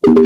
Bapak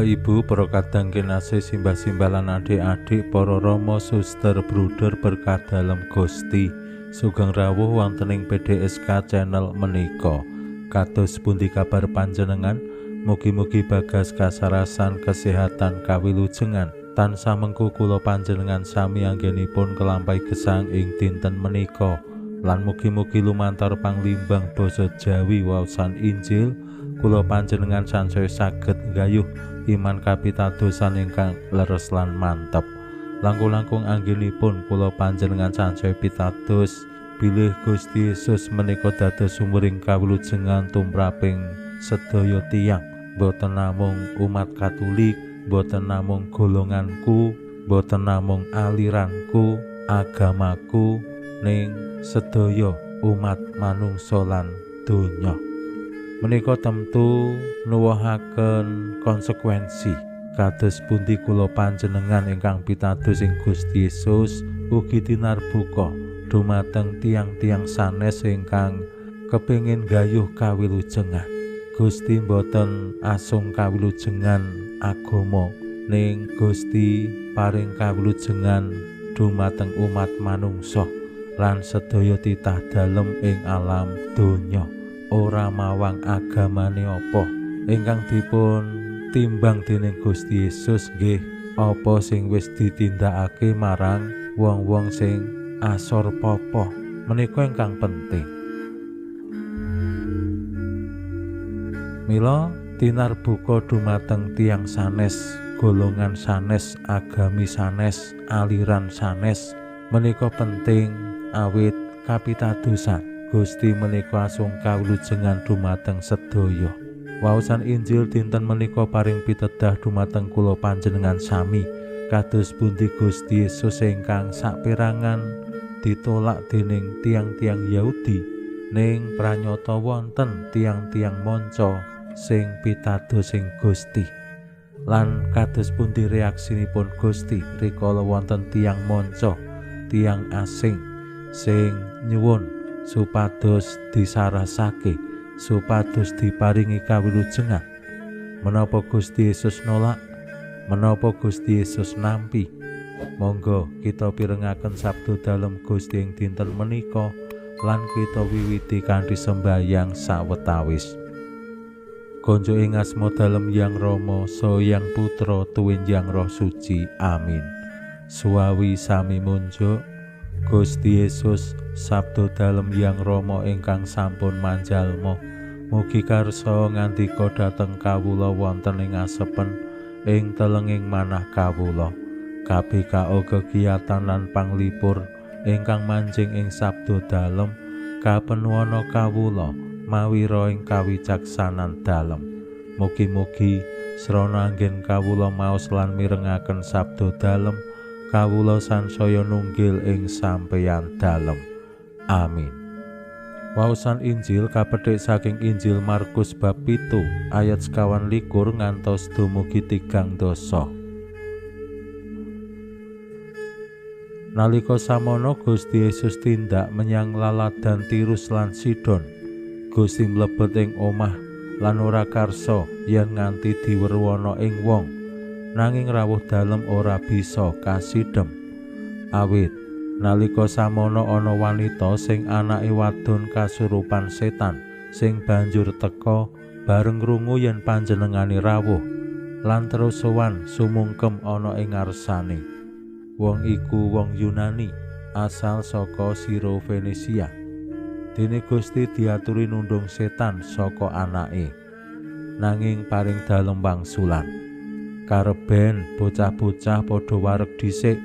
Ibu, para kadang kinasih simbah-simbah lan adik-adik, para rama suster bruder berkah dalem Gusti, sugeng rawuh wonten ing PDSK channel menika. Kados pundi kabar panjenengan? Mugi-mugi bagas kasarasan kesehatan kawilujengan tansah mengku kula panjenengan sami anggenipun kelampahi gesang ing dinten menika, lan mugi-mugi lumantar panglimbang basa Jawi waosan Injil kula panjenengan sansaya saged nggayuh iman kapitadosan ingkang leres lan mantep. Langkung-langkung anggenipun kula panjenengan sansaya pitados bilih Gusti Yesus menika dados sumbering kawilujengan tumraping sedaya tiyang, boten namung umat Katolik, boten namung golonganku, boten namung aliranku, agamaku, ning sedaya umat manungsa lan donya. Menika temtu nuwuhaken konsekuensi kados pundi kula panjenengan ingkang pitados ing Gusti Yesus ugi tinarbuka dumateng tiang-tiang sanes ingkang kepingin gayuh kawilujengan. Gusti boten asung kawilujengan agama, ning Gusti paring kawilujengan dumateng umat manungsa lan sedaya titah dalem ing alam donya. Ora mawang agamane apa ingkang dipun timbang dening Gusti Yesus nggih apa sing wis ditindakake marang wong-wong sing asor popo menika ingkang penting. Mila tinarbuka dumateng tiang sanes, golongan sanes, agami sanes, aliran sanes menika penting awit kapitadosan Gusti menika asung kawilujengan dumateng sedaya. Waosan Injil dinten menika paring pitedah dumateng kula panjenengan sami kados pundi Gusti Yesus ingkang saperangan ditolak dening tiang-tiang Yahudi, ning pranyata wonten tiang-tiang manca sing pitados ing Gusti. Lan kados pundi reaksinipun Gusti rikala wonten tiang manca, tiang asing sing nyuwun supados disarasake, supados diparingi kawilujengan. Menapa Gusti Yesus nolak? Menapa Gusti Yesus nampi? Monggo kita pirengaken sabda dalem Gusti ing dinten menika lan kita wiwiti kanthi sembahyang sawetawis. Konjo ing asma dalem Yang Rama saha Yang Putra tuwin Yang Roh Suci. Amin. Suawi sami munjuk. Gusti Yesus sabda dalem Yang Rama ingkang sampun manjalma, mugi karsa ngandika dhateng kawula wonten ing asepen ing telenging manah kawula. KBKO kegiatan lan panglipur ingkang manjing ing sabda dalem kapenuwana kawula mawi ro ing kawicaksanan dalem. Mugi-mugi srana anggen kawula maos lan mirengaken sabda dalem kawula sansaya nunggil ing sampeyan dalem. Amin. Waosan Injil kapethik saking Injil Markus bab 7 ayat 21 ngantos dumugi 30. Nalika samono Gusti Yesus tindak menyang laladan Tirus lan Sidon. Gusti mlebet ing omah lan ora karsa yen nganti diwerwana ing wong, nanging rawuh dalem ora bisa kasidhem. Awit nalika samono ana wanita sing anake wadon kasurupan setan sing banjur teka bareng krungu yen panjenengane rawuh lan terus sowan sumungkem ana ing ngarsane. Wong iku wong Yunani asal saka Siro Fenisia. Dene Gusti diaturi nundung setan saka anake, nanging paring dalem wangsulan. Kareben bocah-bocah padha wareg dhisik,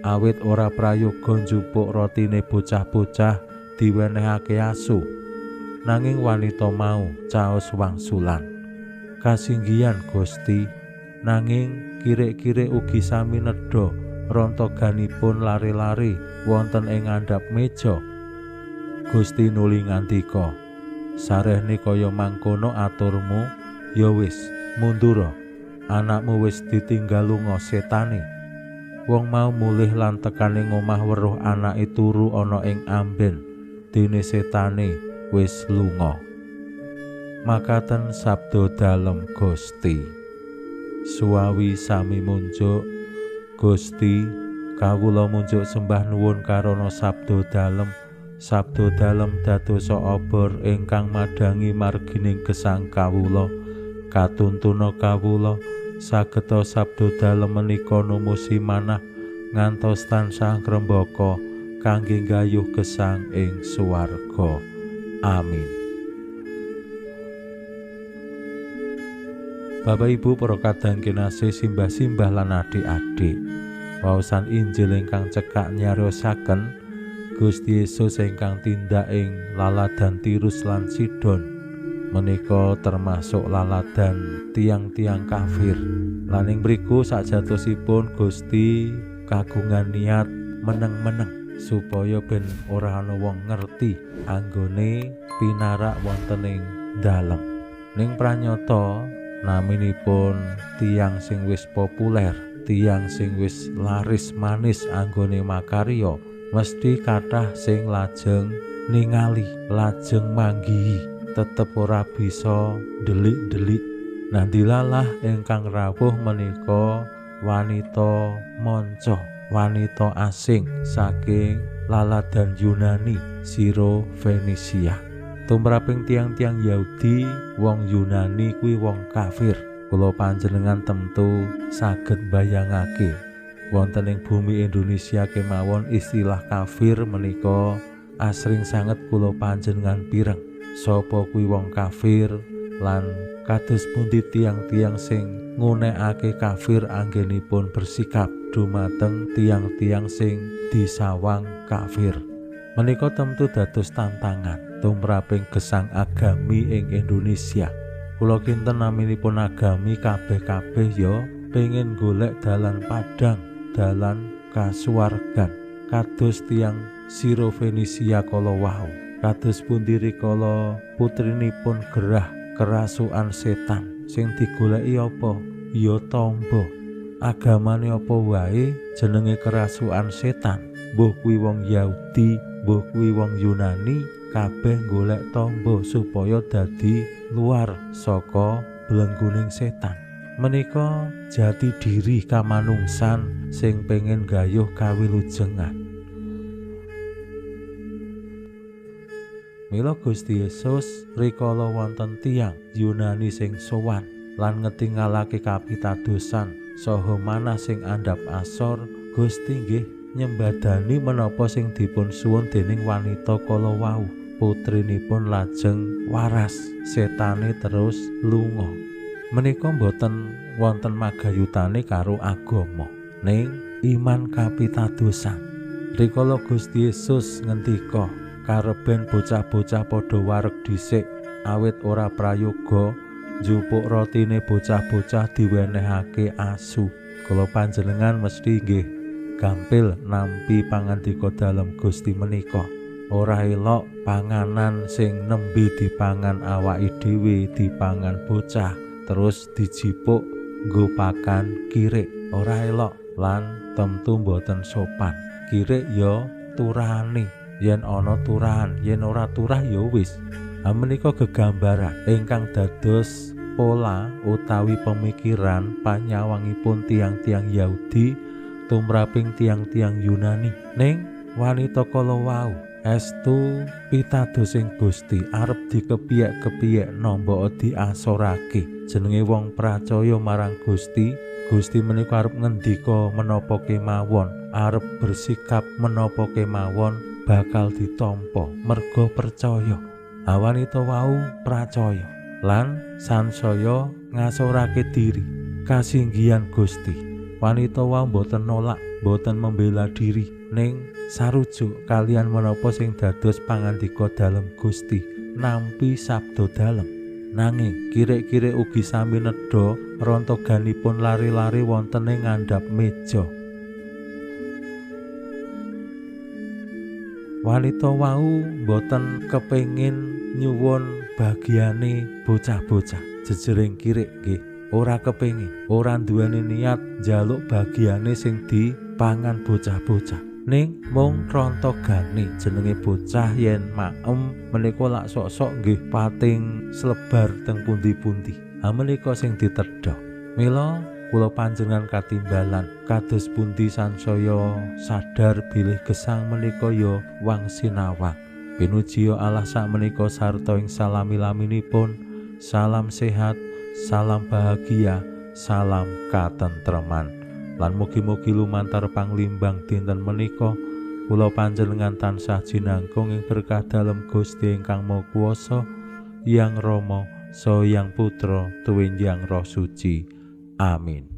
awit ora prayoga njupuk rotine bocah-bocah diwenehake asu. Nanging wanita mau caos wangsulan, "Kasinggihan Gusti, nanging kirik-kirik ugi sami nedha rontoganipun lare-lare wonten ing ngandhap meja." Gusti nuli ngandika, "Sarehne kaya mangkono aturmu, ya wis, mundura. Anakmu wis ditinggal lunga setane." Wong mau mulih lan tekane ngomah weruh anake turu ana ing amben, dene setane wis lunga. Makaten sabda dalem Gusti. Suwawi sami munjuk, Gusti, kawula munjuk sembah nuwun karana sabda dalem. Sabda dalem dadosa obor ingkang madangi margining gesang kawula. Katuntuna kawula sageta sabda dalem menika numusi manah ngantos tansah ngrembaka kangge gayuh gesang ing swarga. Amin. Bapak Ibu para kadang kinasih simbah-simbah lan adik-adik, waosan Injil ingkang cekak nyariosaken Gusti Yesus ingkang tindak ing laladan Tirus lan Sidon menika termasuk laladan tiang-tiang kafir. Lan ing mriku sajatosipun Gusti kagungan niat meneng-meneng supaya ben ora ana wong ngerti anggone pinarak wonten ing dalem. Ning pranyata naminipun tiang sing wis populer, tiang sing wis laris manis anggone makarya, mesti kathah sing lajeng ningali, lajeng manggihi, tetep ora bisa delik-delik. Nandilalah ingkang rawuh menika wanita manca, wanita asing saking laladan Yunani, Siro Fenisia. Tumraping tiang-tiang Yahudi, wong Yunani kuwi wong kafir. Kula panjenengan tentu saged bayangake wonten ing bumi Indonesia kemawon istilah kafir menika asring sanget kula panjenengan pireng. Sapa kuwi wong kafir lan kados pundi tiang-tiang sing ngunekake kafir anggenipun bersikap dumateng tiang-tiang sing disawang kafir. Menika tentu dados tantangan tumraping gesang agami ing Indonesia. Kula kinten naminipun agami kabeh-kabeh ya pengin golek dalan padang, dalan kasuwargan. Kados tiang Siro Fenisia kala wau, kados pundi rikala putrinipun gerah kerasukan setan. Sing digoleki apa? Ya tamba. Agamane apa wae jenenge kerasukan setan. Mbuh kuwi wong Yahudi, mbuh kuwi wong Yunani, kabeh golek tamba supaya dadi luar saka belengguning setan. Menika jati diri kamanungsan sing pengen gayuh kawilujengan. Mila Gusti Yesus rikala wonten tiyang Yunani sing sowan lan ngetingalake kapitadosan saha manah sing andhap asor, Gusti nggih nyembadani menapa sing dipun suwun dening wanita kala wau. Putrinipun lajeng waras, setane terus lunga. Menika boten wonten magayutane karo agama, ning iman kapitadosan. Rikala Gusti Yesus ngendika, kareben bocah-bocah padha wareg dhisik, awit ora prayoga njupuk rotine bocah-bocah diwenehake asu. Kula panjenengan mesti nggih gampil nampi pangandika dalem Gusti menika. Ora elok panganan sing nembe dipangan awake dhewe, dipangan bocah terus dijipuk nggo pakan kirik. Ora elok lan tentu mboten sopan. Kirik ya turahane, yen ana turahan, yen ora turah ya wis. Menika gegambaran ingkang dados pola utawi pemikiran panyawangipun tiang-tiang Yahudi tumraping tiang-tiang Yunani. Ning wanita kala wau estu pitadosing Gusti arep dikepiyek-kepiyek nampa diasorake. Jenenge wong pracaya marang Gusti, Gusti menika arep ngendika menapa kemawon, arep bersikap menapa kemawon bakal ditampa merga percaya. Wanita wau pracaya lan sansaya ngasorake diri kasinggihan Gusti. Wanita wau boten nolak, boten membela diri, ning sarujuk kalian menapa sing dados pangandika dalem Gusti nampi sabda dalem. Nanging kirik-kirik ugi sami nedha rontoganipun lari-lari wonten ing ngandhap meja. Wanita wau boten kepengin nyuwun bagiane bocah-bocah jejering kirik nggih. Ora kepengin, ora duweni niat njaluk bagiane sing dipangan bocah-bocah. Ning mung rontogane jenenge bocah yen maem menika lak sok-sok nggih pating slebar teng pundi-pundi. Ha menika sing ditedhok. Mila kula panjenengan katimbalan kados pundi sansaya sadar bilih gesang menika ya wangsinawang. Pinuji Allah sakmenika sarta ing salami-laminipun. Salam sehat, salam bahagia, salam katentreman. Lan mugi-mugi lumantar panglimbang dinten menika kula panjenengan tansah jinangkung ing berkah dalem Gusti ingkang Maha Kuwasa, Hyang Rama saha Hyang Putra tuwin Hyang Roh Suci. Amin.